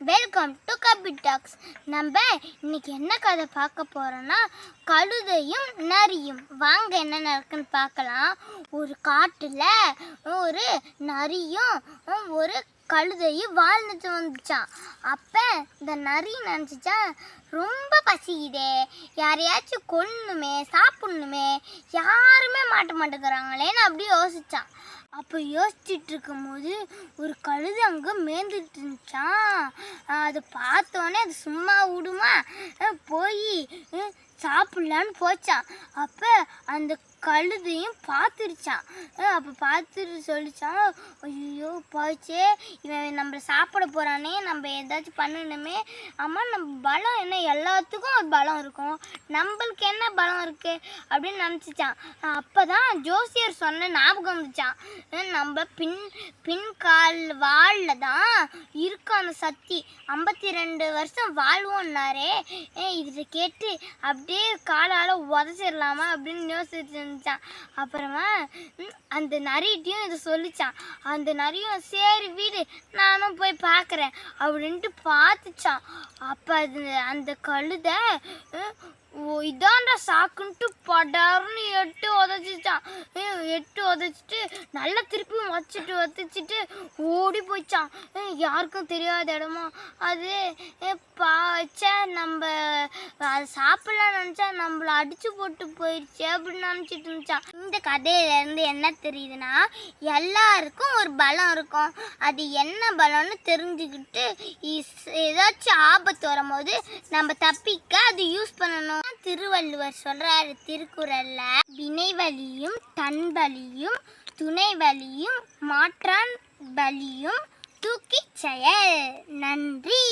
Welcome to Kabhi tax. நம்ம இன்னைக்கு என்ன கதை பார்க்க போகிறோன்னா கழுதையும் நரியும். வாங்க என்ன நடக்குன்னு பார்க்கலாம். ஒரு காட்டில் ஒரு நரியும் ஒரு கழுதையும் வாழ்ந்துட்டு வந்துச்சான். அப்போ இந்த நரி நினச்சிச்சான், ரொம்ப பசிக்குதே, யாரையாச்சும் கொன்னுமே சாப்பிட்ணுமே, யாருமே மாட்ட மாட்டேங்கிறாங்களேன்னு அப்படி யோசிச்சான். அப்போ யோசிச்சுட்டு இருக்கும்போது ஒரு கழுதை அங்கே மேய்ந்துட்டு இருந்துச்சான். அதை பார்த்தோன்னே அது சும்மா விடுமா, போய் சாப்பிட்லான்னு போச்சான். அப்போ அந்த கழுதையும் பார்த்துருச்சான். அப்போ பார்த்துட்டு சொல்லிச்சான், ஐயோ போச்சே, இவன் நம்மளை சாப்பிட போகிறானே, நம்ம ஏதாச்சும் பண்ணணுமே. ஆமாம், நம்ம பலம் என்ன, எல்லாத்துக்கும் ஒரு பலம் இருக்கும், நம்மளுக்கு என்ன பலம் இருக்குது அப்படின்னு நினச்சிச்சான். அப்போ தான் ஜோசியர் சொன்ன ஞாபகம் வந்துச்சான். நம்ம பின்கால் வாழில் தான் இருக்கும் அந்த சக்தி, 52 வருஷம் வாழ்வோன்னாரே, இதை கேட்டு அப்படியே காலால் உதச்சிடலாமா அப்படின்னு யோசிச்சு இருந்துச்சான். அப்புறமா அந்த நரிட்டையும் இதை சொல்லிச்சான். அந்த நரியும் சரி வீடு, நானும் போய் பார்க்குறேன் அப்படின்ட்டு பார்த்துச்சான். அப்போ அந்த கழுதை இதாண்டா சாக்குன்ட்டு படார்னு எட்டு உதச்சிச்சான். எட்டு உதச்சிட்டு நல்லா திருப்பி உதச்சிட்டு ஓடி போயிச்சான். யாருக்கும் தெரியாத இடமா அது. பாச்சா நம்ம அதை சாப்பிடலாம் நினச்சா நம்மளை அடித்து போட்டு போயிடுச்சு அப்படின்னு நினச்சிட்டு இருந்துச்சான். இந்த கதையிலேருந்து என்ன தெரியுதுன்னா, எல்லாருக்கும் ஒரு பலம் இருக்கும், அது என்ன பலம்னு தெரிஞ்சுக்கிட்டு ஏதாச்சும் ஆபத்து வரும்போது நம்ம தப்பிக்க அது யூஸ் பண்ணணும். திருவள்ளுவர் சொல்றாரு திருக்குறள்ல, வினை வலியும் தன் வலியும் துணை வலியும் மாற்றான் வலியும் தூக்கி செயல். நன்றி.